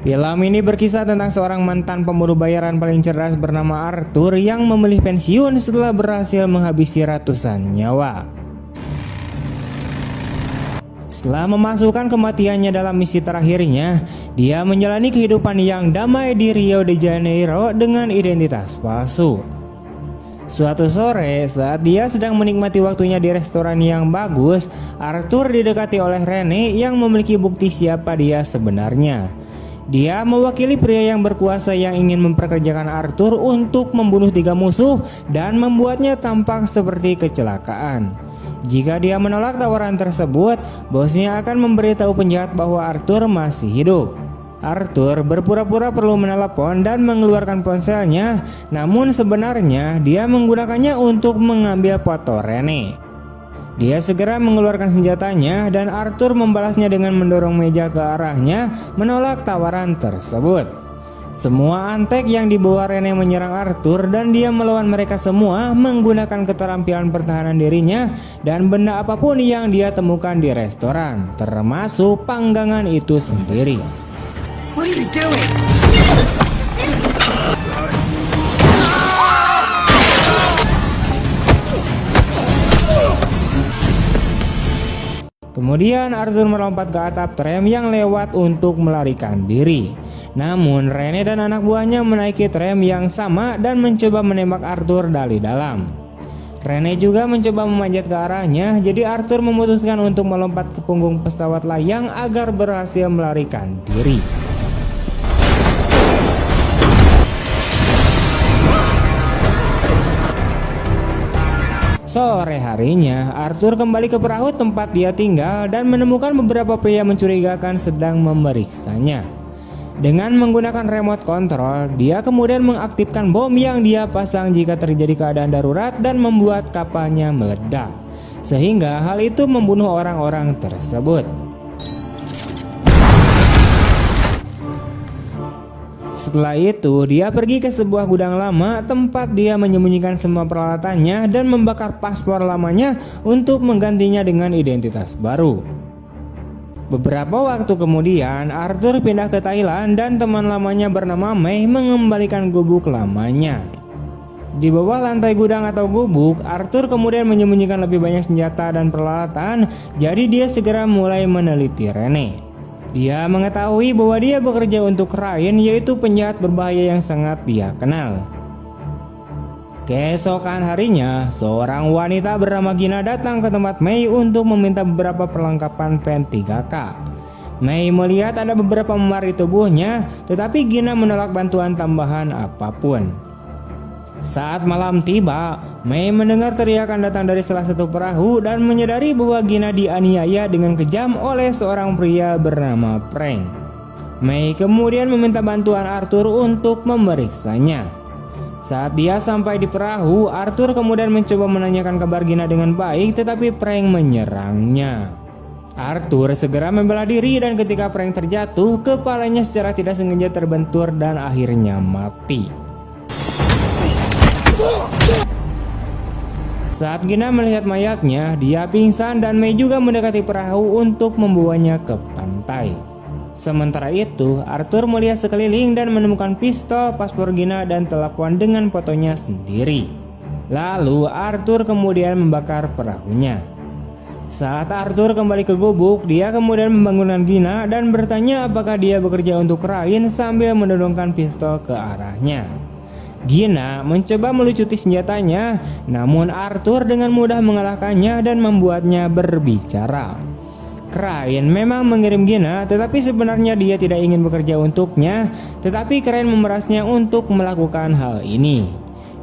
Film ini berkisah tentang seorang mantan pemburu bayaran paling cerdas bernama Arthur yang memilih pensiun setelah berhasil menghabisi ratusan nyawa. Setelah memasukkan kematiannya dalam misi terakhirnya, dia menjalani kehidupan yang damai di Rio de Janeiro dengan identitas palsu. Suatu sore, saat dia sedang menikmati waktunya di restoran yang bagus, Arthur didekati oleh Rene yang memiliki bukti siapa dia sebenarnya. Dia mewakili pria yang berkuasa yang ingin memperkerjakan Arthur untuk membunuh 3 musuh dan membuatnya tampak seperti kecelakaan. Jika dia menolak tawaran tersebut, bosnya akan memberitahu penjahat bahwa Arthur masih hidup. Arthur berpura-pura perlu menelepon dan mengeluarkan ponselnya, namun sebenarnya dia menggunakannya untuk mengambil foto Rene. Dia segera mengeluarkan senjatanya dan Arthur membalasnya dengan mendorong meja ke arahnya, menolak tawaran tersebut. Semua antek yang dibawa Rene menyerang Arthur dan dia melawan mereka semua menggunakan keterampilan pertahanan dirinya dan benda apapun yang dia temukan di restoran, termasuk panggangan itu sendiri. What are you doing? Kemudian Arthur melompat ke atap tram yang lewat untuk melarikan diri. Namun Rene dan anak buahnya menaiki tram yang sama dan mencoba menembak Arthur dari dalam. Rene juga mencoba memanjat ke arahnya, jadi Arthur memutuskan untuk melompat ke punggung pesawat layang agar berhasil melarikan diri. Sore harinya, Arthur kembali ke perahu tempat dia tinggal dan menemukan beberapa pria mencurigakan sedang memeriksanya. Dengan menggunakan remote control, dia kemudian mengaktifkan bom yang dia pasang jika terjadi keadaan darurat dan membuat kapalnya meledak, sehingga hal itu membunuh orang-orang tersebut. Setelah itu, dia pergi ke sebuah gudang lama tempat dia menyembunyikan semua peralatannya dan membakar paspor lamanya untuk menggantinya dengan identitas baru. Beberapa waktu kemudian, Arthur pindah ke Thailand dan teman lamanya bernama Mei mengembalikan gubuk lamanya. Di bawah lantai gudang atau gubuk, Arthur kemudian menyembunyikan lebih banyak senjata dan peralatan, jadi dia segera mulai meneliti Rene. Dia mengetahui bahwa dia bekerja untuk Ryan, yaitu penjahat berbahaya yang sangat dia kenal. Keesokan harinya, seorang wanita bernama Gina datang ke tempat Mei untuk meminta beberapa perlengkapan pen 3K. Mei melihat ada beberapa memar di tubuhnya, tetapi Gina menolak bantuan tambahan apapun. Saat malam tiba, Mei mendengar teriakan datang dari salah satu perahu dan menyadari bahwa Gina dianiaya dengan kejam oleh seorang pria bernama Frank. Mei kemudian meminta bantuan Arthur untuk memeriksanya. Saat dia sampai di perahu, Arthur kemudian mencoba menanyakan kabar Gina dengan baik, tetapi Frank menyerangnya. Arthur segera membela diri dan ketika Frank terjatuh, kepalanya secara tidak sengaja terbentur dan akhirnya mati. Saat Gina melihat mayatnya, dia pingsan dan Mei juga mendekati perahu untuk membawanya ke pantai. Sementara itu, Arthur melihat sekeliling dan menemukan pistol, paspor Gina dan telepon dengan fotonya sendiri. Lalu Arthur kemudian membakar perahunya. Saat Arthur kembali ke gubuk, dia kemudian membangunkan Gina dan bertanya apakah dia bekerja untuk Ryan sambil mendorongkan pistol ke arahnya. Gina mencoba melucuti senjatanya, namun Arthur dengan mudah mengalahkannya dan membuatnya berbicara. Ryan memang mengirim Gina, tetapi sebenarnya dia tidak ingin bekerja untuknya, tetapi Ryan memerasnya untuk melakukan hal ini.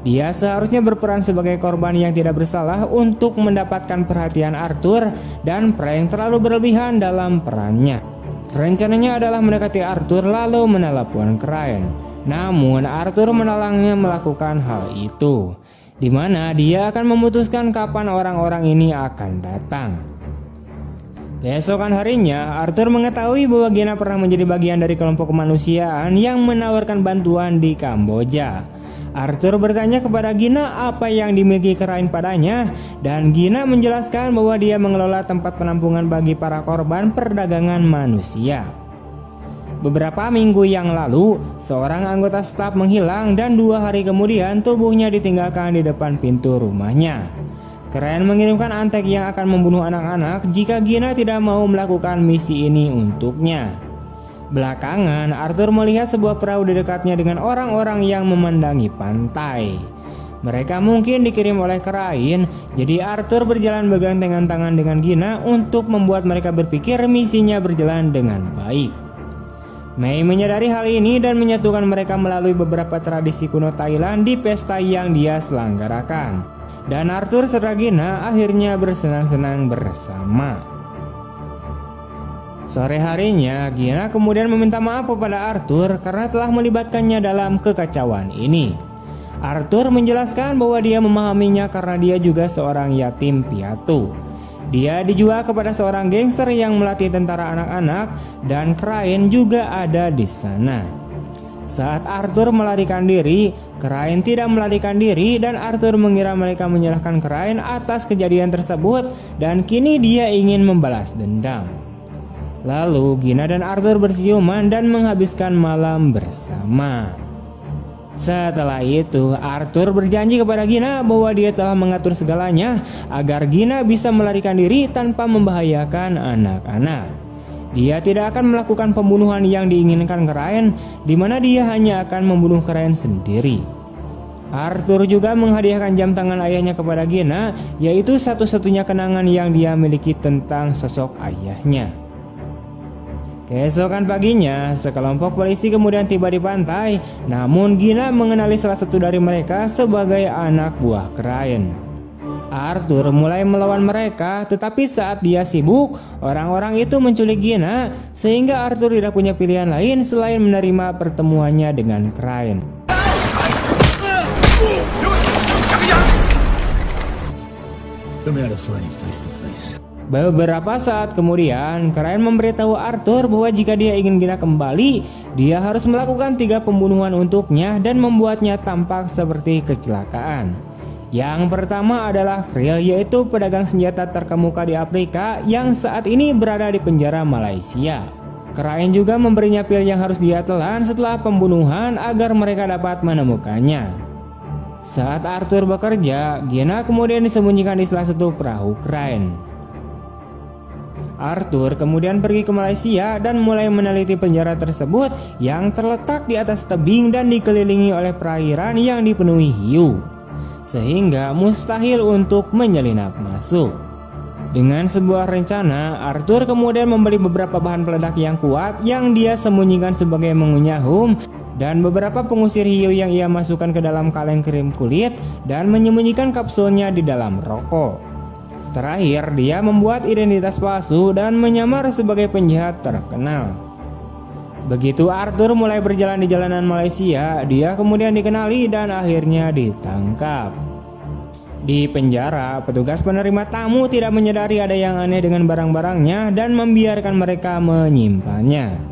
Dia seharusnya berperan sebagai korban yang tidak bersalah untuk mendapatkan perhatian Arthur, dan Frank terlalu berlebihan dalam perannya. Rencananya adalah mendekati Arthur lalu menelepon Ryan. Namun Arthur menolaknya melakukan hal itu, di mana dia akan memutuskan kapan orang-orang ini akan datang. Keesokan harinya, Arthur mengetahui bahwa Gina pernah menjadi bagian dari kelompok kemanusiaan yang menawarkan bantuan di Kamboja. Arthur bertanya kepada Gina apa yang dimiliki Ryan padanya, dan Gina menjelaskan bahwa dia mengelola tempat penampungan bagi para korban perdagangan manusia. Beberapa minggu yang lalu, seorang anggota staf menghilang dan 2 hari kemudian tubuhnya ditinggalkan di depan pintu rumahnya. Crane mengirimkan antek yang akan membunuh anak-anak jika Gina tidak mau melakukan misi ini untuknya. Belakangan, Arthur melihat sebuah perahu di dekatnya dengan orang-orang yang memandangi pantai. Mereka mungkin dikirim oleh Crane, jadi Arthur berjalan bergandengan tangan dengan Gina untuk membuat mereka berpikir misinya berjalan dengan baik. Mei menyadari hal ini dan menyatukan mereka melalui beberapa tradisi kuno Thailand di pesta yang dia selenggarakan. Dan Arthur serta Gina akhirnya bersenang-senang bersama. Sore harinya, Gina kemudian meminta maaf kepada Arthur karena telah melibatkannya dalam kekacauan ini. Arthur menjelaskan bahwa dia memahaminya karena dia juga seorang yatim piatu. Dia dijual kepada seorang gangster yang melatih tentara anak-anak dan Crane juga ada di sana. Saat Arthur melarikan diri, Crane tidak melarikan diri dan Arthur mengira mereka menyalahkan Crane atas kejadian tersebut dan kini dia ingin membalas dendam. Lalu Gina dan Arthur bersiuman dan menghabiskan malam bersama. Setelah itu, Arthur berjanji kepada Gina bahwa dia telah mengatur segalanya agar Gina bisa melarikan diri tanpa membahayakan anak-anak. Dia tidak akan melakukan pembunuhan yang diinginkan Crane, di mana dia hanya akan membunuh Crane sendiri. Arthur juga menghadiahkan jam tangan ayahnya kepada Gina, yaitu satu-satunya kenangan yang dia miliki tentang sosok ayahnya. Keesokan paginya, sekelompok polisi kemudian tiba di pantai, namun Gina mengenali salah satu dari mereka sebagai anak buah Crane. Arthur mulai melawan mereka, tetapi saat dia sibuk, orang-orang itu menculik Gina, sehingga Arthur tidak punya pilihan lain selain menerima pertemuannya dengan Crane. Beberapa saat kemudian, Crane memberitahu Arthur bahwa jika dia ingin Gina kembali, dia harus melakukan 3 pembunuhan untuknya dan membuatnya tampak seperti kecelakaan. Yang pertama adalah Creel, yaitu pedagang senjata terkemuka di Afrika yang saat ini berada di penjara Malaysia. Crane juga memberinya pil yang harus dia telan setelah pembunuhan agar mereka dapat menemukannya. Saat Arthur bekerja, Gina kemudian disembunyikan di salah satu perahu Crane. Arthur kemudian pergi ke Malaysia dan mulai meneliti penjara tersebut yang terletak di atas tebing dan dikelilingi oleh perairan yang dipenuhi hiu, sehingga mustahil untuk menyelinap masuk. Dengan sebuah rencana, Arthur kemudian membeli beberapa bahan peledak yang kuat yang dia sembunyikan sebagai mengunyah dan beberapa pengusir hiu yang ia masukkan ke dalam kaleng krim kulit dan menyembunyikan kapsulnya di dalam rokok. Terakhir, dia membuat identitas palsu dan menyamar sebagai penjahat terkenal. Begitu Arthur mulai berjalan di jalanan Malaysia, dia kemudian dikenali dan akhirnya ditangkap. Di penjara, petugas penerima tamu tidak menyadari ada yang aneh dengan barang-barangnya dan membiarkan mereka menyimpannya.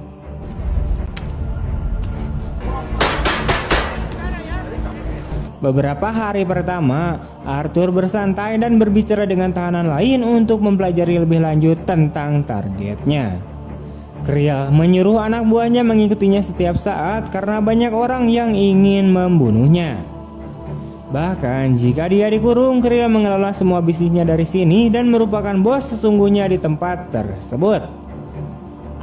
Beberapa hari pertama, Arthur bersantai dan berbicara dengan tahanan lain untuk mempelajari lebih lanjut tentang targetnya. Creel menyuruh anak buahnya mengikutinya setiap saat karena banyak orang yang ingin membunuhnya. Bahkan jika dia dikurung, Creel mengelola semua bisnisnya dari sini dan merupakan bos sesungguhnya di tempat tersebut.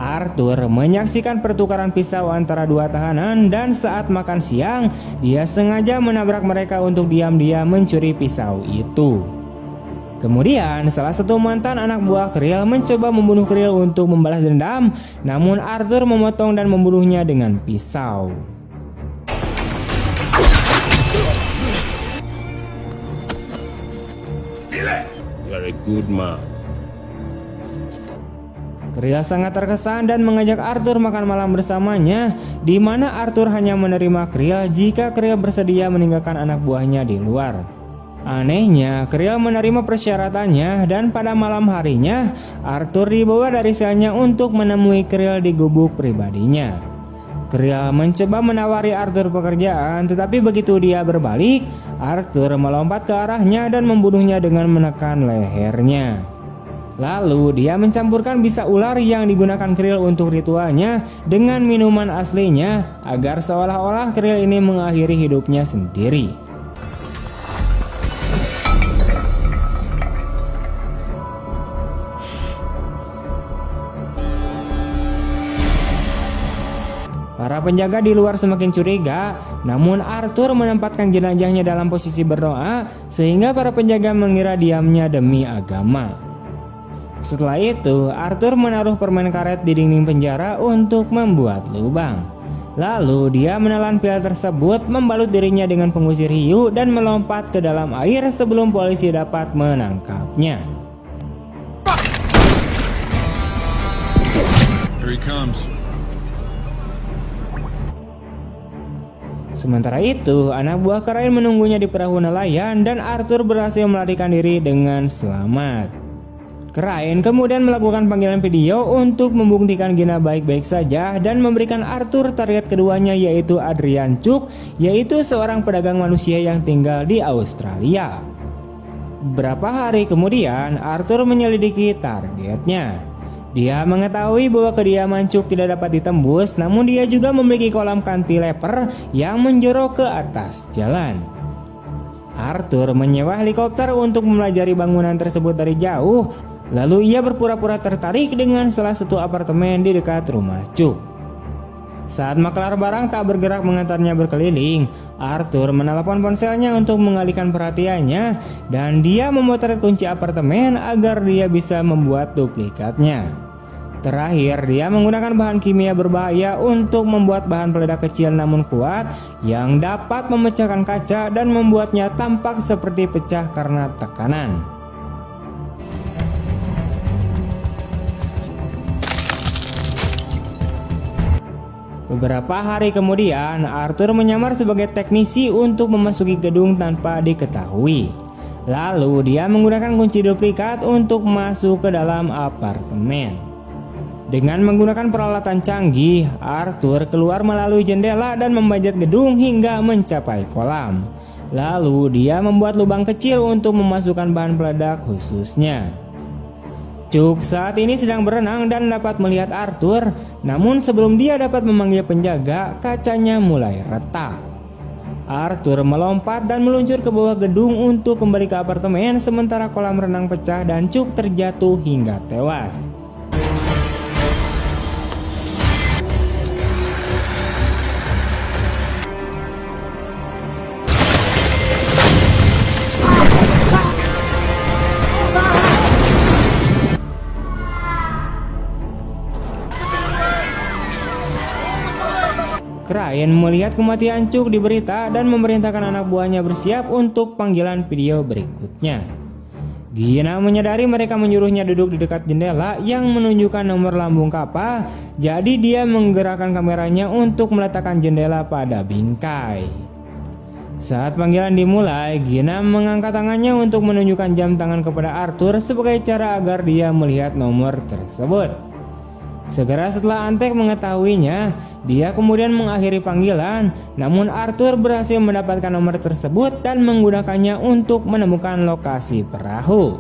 Arthur menyaksikan pertukaran pisau antara 2 tahanan dan saat makan siang, dia sengaja menabrak mereka untuk diam-diam mencuri pisau itu. Kemudian salah satu mantan anak buah Creel mencoba membunuh Creel untuk membalas dendam, namun Arthur memotong dan membunuhnya dengan pisau. You're a good man. Creel sangat terkesan dan mengajak Arthur makan malam bersamanya, di mana Arthur hanya menerima Creel jika Creel bersedia meninggalkan anak buahnya di luar. Anehnya, Creel menerima persyaratannya dan pada malam harinya, Arthur dibawa dari selnya untuk menemui Creel di gubuk pribadinya. Creel mencoba menawari Arthur pekerjaan, tetapi begitu dia berbalik, Arthur melompat ke arahnya dan membunuhnya dengan menekan lehernya. Lalu dia mencampurkan bisa ular yang digunakan Krill untuk ritualnya dengan minuman aslinya agar seolah-olah Krill ini mengakhiri hidupnya sendiri. Para penjaga di luar semakin curiga, namun Arthur menempatkan jenazahnya dalam posisi berdoa sehingga para penjaga mengira diamnya demi agama. Setelah itu, Arthur menaruh permen karet di dinding penjara untuk membuat lubang. Lalu dia menelan pil tersebut, membalut dirinya dengan pengusir hiu dan melompat ke dalam air sebelum polisi dapat menangkapnya. Here he comes. Sementara itu, anak buah Krain menunggunya di perahu nelayan dan Arthur berhasil melarikan diri dengan selamat. Krain kemudian melakukan panggilan video untuk membuktikan Gina baik-baik saja dan memberikan Arthur target keduanya, yaitu Adrian Cook, yaitu seorang pedagang manusia yang tinggal di Australia. Beberapa hari kemudian, Arthur menyelidiki targetnya. Dia mengetahui bahwa kediaman Cook tidak dapat ditembus, namun dia juga memiliki kolam cantilever yang menjorok ke atas jalan. Arthur menyewa helikopter untuk mempelajari bangunan tersebut dari jauh, lalu ia berpura-pura tertarik dengan salah satu apartemen di dekat rumah Cook. Saat maklar barang tak bergerak mengantarnya berkeliling, Arthur menelepon ponselnya untuk mengalihkan perhatiannya dan dia memotret kunci apartemen agar dia bisa membuat duplikatnya. Terakhir, dia menggunakan bahan kimia berbahaya untuk membuat bahan peledak kecil namun kuat yang dapat memecahkan kaca dan membuatnya tampak seperti pecah karena tekanan. Beberapa hari kemudian, Arthur menyamar sebagai teknisi untuk memasuki gedung tanpa diketahui. Lalu dia menggunakan kunci duplikat untuk masuk ke dalam apartemen. Dengan menggunakan peralatan canggih, Arthur keluar melalui jendela dan memanjat gedung hingga mencapai kolam. Lalu dia membuat lubang kecil untuk memasukkan bahan peledak khususnya. Cook saat ini sedang berenang dan dapat melihat Arthur, namun sebelum dia dapat memanggil penjaga, kacanya mulai retak. Arthur melompat dan meluncur ke bawah gedung untuk kembali ke apartemen, sementara kolam renang pecah dan Cook terjatuh hingga tewas. Krain melihat kematian Cook di berita dan memerintahkan anak buahnya bersiap untuk panggilan video berikutnya. Gina menyadari mereka menyuruhnya duduk di dekat jendela yang menunjukkan nomor lambung kapal, jadi dia menggerakkan kameranya untuk meletakkan jendela pada bingkai. Saat panggilan dimulai, Gina mengangkat tangannya untuk menunjukkan jam tangan kepada Arthur sebagai cara agar dia melihat nomor tersebut. Segera setelah Antek mengetahuinya, dia kemudian mengakhiri panggilan, namun Arthur berhasil mendapatkan nomor tersebut dan menggunakannya untuk menemukan lokasi perahu.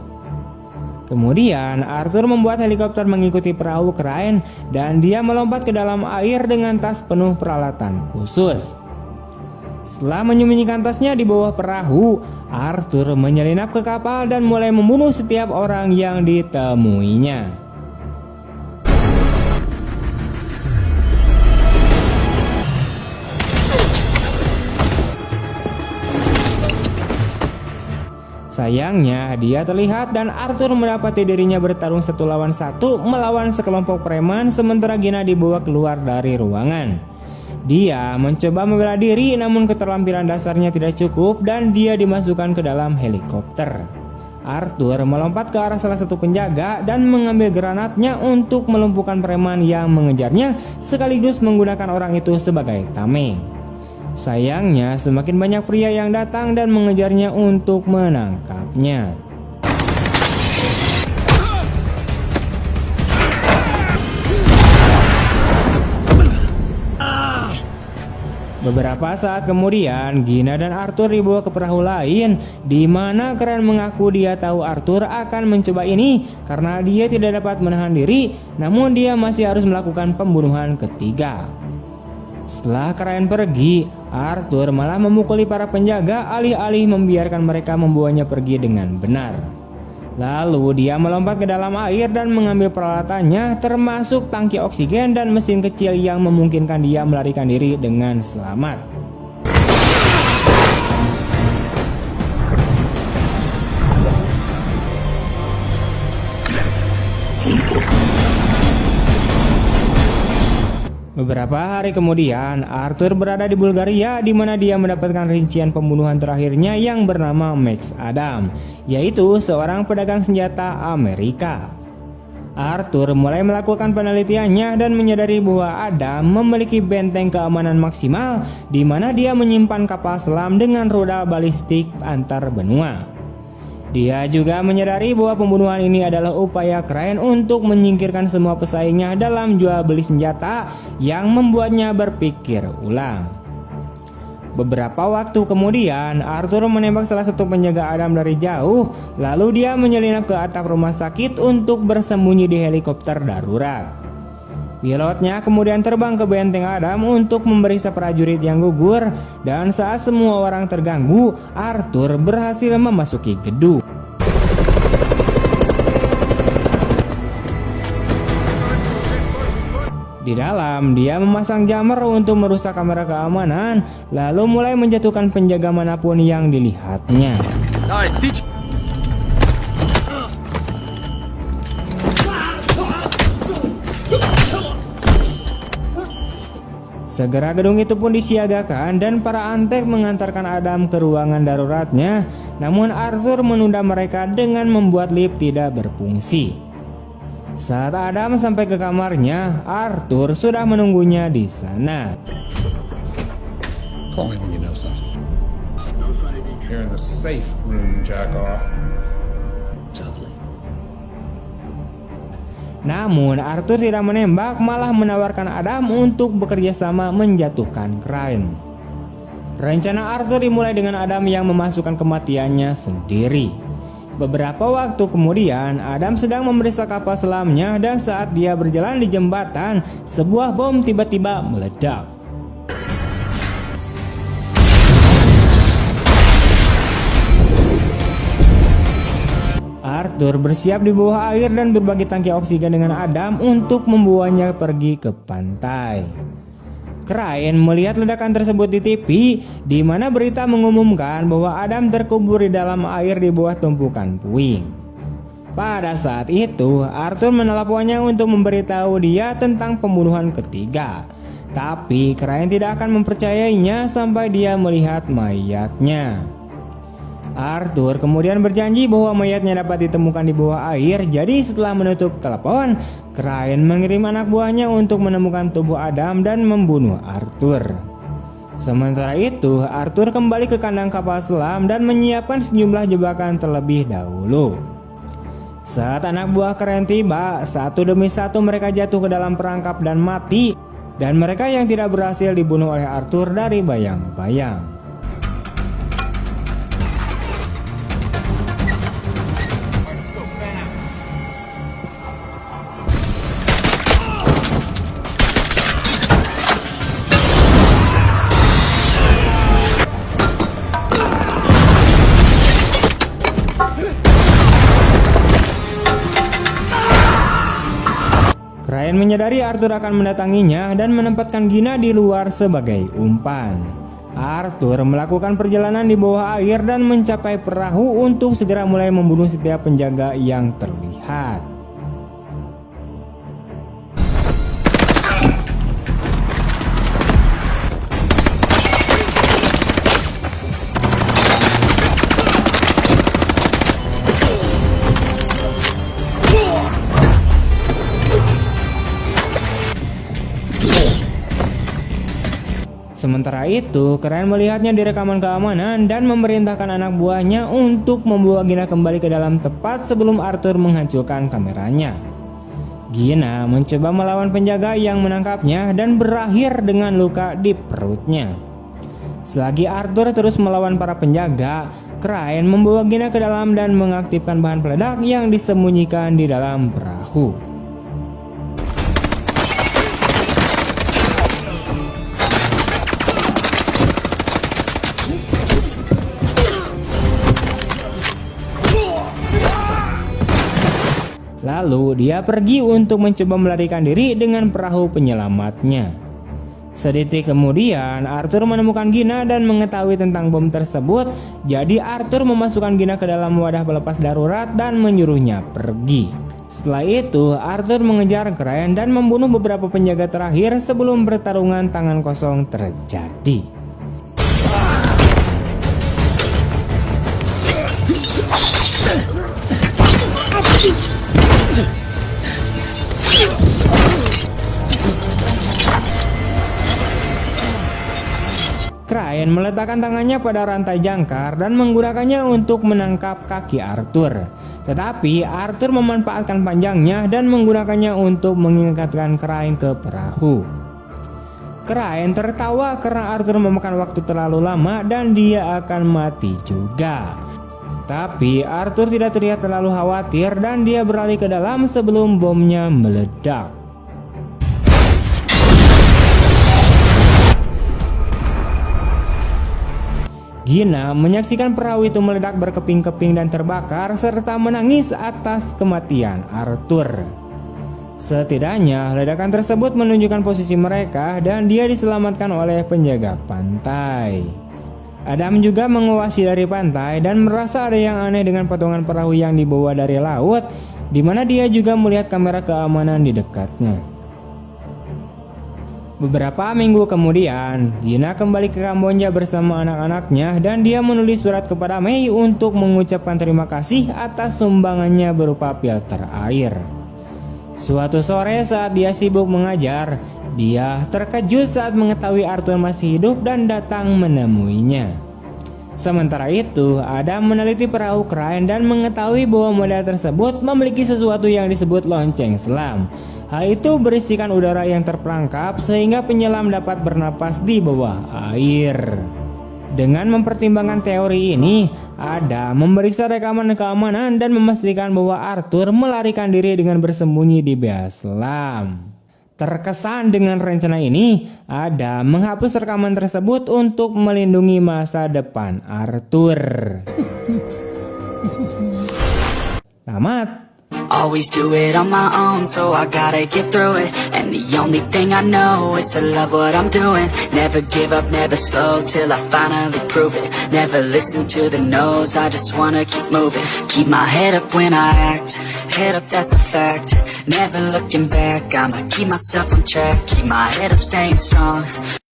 Kemudian Arthur membuat helikopter mengikuti perahu Krain dan dia melompat ke dalam air dengan tas penuh peralatan khusus. Setelah menyembunyikan tasnya di bawah perahu, Arthur menyelinap ke kapal dan mulai membunuh setiap orang yang ditemuinya. Sayangnya, dia terlihat dan Arthur mendapati dirinya bertarung 1 lawan 1 melawan sekelompok preman sementara Gina dibawa keluar dari ruangan. Dia mencoba membela diri namun keterampilan dasarnya tidak cukup dan dia dimasukkan ke dalam helikopter. Arthur melompat ke arah salah satu penjaga dan mengambil granatnya untuk melumpuhkan preman yang mengejarnya sekaligus menggunakan orang itu sebagai tameng. Sayangnya, semakin banyak pria yang datang dan mengejarnya untuk menangkapnya. Beberapa saat kemudian, Gina dan Arthur dibawa ke perahu lain, di mana Krain mengaku dia tahu Arthur akan mencoba ini karena dia tidak dapat menahan diri, namun dia masih harus melakukan pembunuhan ketiga. Setelah Krain pergi, Arthur malah memukuli para penjaga alih-alih membiarkan mereka membawanya pergi dengan benar. Lalu dia melompat ke dalam air dan mengambil peralatannya, termasuk tangki oksigen dan mesin kecil yang memungkinkan dia melarikan diri dengan selamat. Beberapa hari kemudian, Arthur berada di Bulgaria di mana dia mendapatkan rincian pembunuhan terakhirnya yang bernama Max Adam, yaitu seorang pedagang senjata Amerika. Arthur mulai melakukan penelitiannya dan menyadari bahwa Adam memiliki benteng keamanan maksimal di mana dia menyimpan kapal selam dengan roda balistik antar benua. Dia juga menyadari bahwa pembunuhan ini adalah upaya Krain untuk menyingkirkan semua pesaingnya dalam jual beli senjata yang membuatnya berpikir ulang. Beberapa waktu kemudian, Arthur menembak salah satu penjaga Adam dari jauh, lalu dia menyelinap ke atap rumah sakit untuk bersembunyi di helikopter darurat. Pilotnya kemudian terbang ke benteng Adam untuk memeriksa prajurit yang gugur, dan saat semua orang terganggu, Arthur berhasil memasuki gedung. Di dalam, dia memasang jammer untuk merusak kamera keamanan, lalu mulai menjatuhkan penjaga manapun yang dilihatnya. Segera gedung itu pun disiagakan dan para antek mengantarkan Adam ke ruangan daruratnya. Namun Arthur menunda mereka dengan membuat lift tidak berfungsi. Saat Adam sampai ke kamarnya, Arthur sudah menunggunya di sana. Call me when you know something. You're in the safe room, jack off. Ugly. Namun Arthur tidak menembak, malah menawarkan Adam untuk bekerja sama menjatuhkan Krain. Rencana Arthur dimulai dengan Adam yang memasukkan kematiannya sendiri. Beberapa waktu kemudian, Adam sedang memeriksa kapal selamnya dan saat dia berjalan di jembatan, sebuah bom tiba-tiba meledak. Arthur bersiap di bawah air dan berbagi tangki oksigen dengan Adam untuk membawanya pergi ke pantai. Krain melihat ledakan tersebut di TV, di mana berita mengumumkan bahwa Adam terkubur di dalam air di bawah tumpukan puing. Pada saat itu, Arthur meneleponnya untuk memberitahu dia tentang pembunuhan ketiga. Tapi Krain tidak akan mempercayainya sampai dia melihat mayatnya. Arthur kemudian berjanji bahwa mayatnya dapat ditemukan di bawah air. Jadi setelah menutup telepon, Krain mengirim anak buahnya untuk menemukan tubuh Adam dan membunuh Arthur. Sementara itu, Arthur kembali ke kandang kapal selam dan menyiapkan sejumlah jebakan terlebih dahulu. Saat anak buah Krain tiba, satu demi satu mereka jatuh ke dalam perangkap dan mati, dan mereka yang tidak berhasil dibunuh oleh Arthur dari bayang-bayang. Krain menyadari Arthur akan mendatanginya dan menempatkan Gina di luar sebagai umpan. Arthur melakukan perjalanan di bawah air dan mencapai perahu untuk segera mulai membunuh setiap penjaga yang terlihat. Sementara itu, Krain melihatnya di rekaman keamanan dan memerintahkan anak buahnya untuk membawa Gina kembali ke dalam tepat sebelum Arthur menghancurkan kameranya. Gina mencoba melawan penjaga yang menangkapnya dan berakhir dengan luka di perutnya. Selagi Arthur terus melawan para penjaga, Crane membawa Gina ke dalam dan mengaktifkan bahan peledak yang disembunyikan di dalam perahu. Lalu dia pergi untuk mencoba melarikan diri dengan perahu penyelamatnya. Sedetik kemudian Arthur menemukan Gina dan mengetahui tentang bom tersebut. Jadi Arthur memasukkan Gina ke dalam wadah pelepas darurat dan menyuruhnya pergi. Setelah itu Arthur mengejar Crane dan membunuh beberapa penjaga terakhir sebelum pertarungan tangan kosong terjadi. Crane meletakkan tangannya pada rantai jangkar dan menggunakannya untuk menangkap kaki Arthur. Tetapi Arthur memanfaatkan panjangnya dan menggunakannya untuk mengikatkan Crane ke perahu. Crane tertawa karena Arthur memakan waktu terlalu lama dan dia akan mati juga. Tapi Arthur tidak terlihat terlalu khawatir dan dia berlari ke dalam sebelum bomnya meledak. Gina menyaksikan perahu itu meledak berkeping-keping dan terbakar serta menangis atas kematian Arthur. Setidaknya ledakan tersebut menunjukkan posisi mereka dan dia diselamatkan oleh penjaga pantai. Adam juga mengawasi dari pantai dan merasa ada yang aneh dengan potongan perahu yang dibawa dari laut, di mana dia juga melihat kamera keamanan di dekatnya. Beberapa minggu kemudian, Gina kembali ke Kamboja bersama anak-anaknya dan dia menulis surat kepada Mei untuk mengucapkan terima kasih atas sumbangannya berupa filter air. Suatu sore saat dia sibuk mengajar, dia terkejut saat mengetahui Arthur masih hidup dan datang menemuinya. Sementara itu, Adam meneliti perahu Crane dan mengetahui bahwa model tersebut memiliki sesuatu yang disebut lonceng selam. Hal itu berisikan udara yang terperangkap sehingga penyelam dapat bernapas di bawah air. Dengan mempertimbangkan teori ini, Adam memeriksa rekaman keamanan dan memastikan bahwa Arthur melarikan diri dengan bersembunyi di bea selam. Terkesan dengan rencana ini, Adam menghapus rekaman tersebut untuk melindungi masa depan Arthur. Tamat. Always do it on my own, so I gotta get through it. And the only thing I know is to love what I'm doing. Never give up, never slow, till I finally prove it. Never listen to the no's, I just wanna keep moving. Keep my head up when I act, head up, that's a fact. Never looking back, I'ma keep myself on track. Keep my head up, staying strong.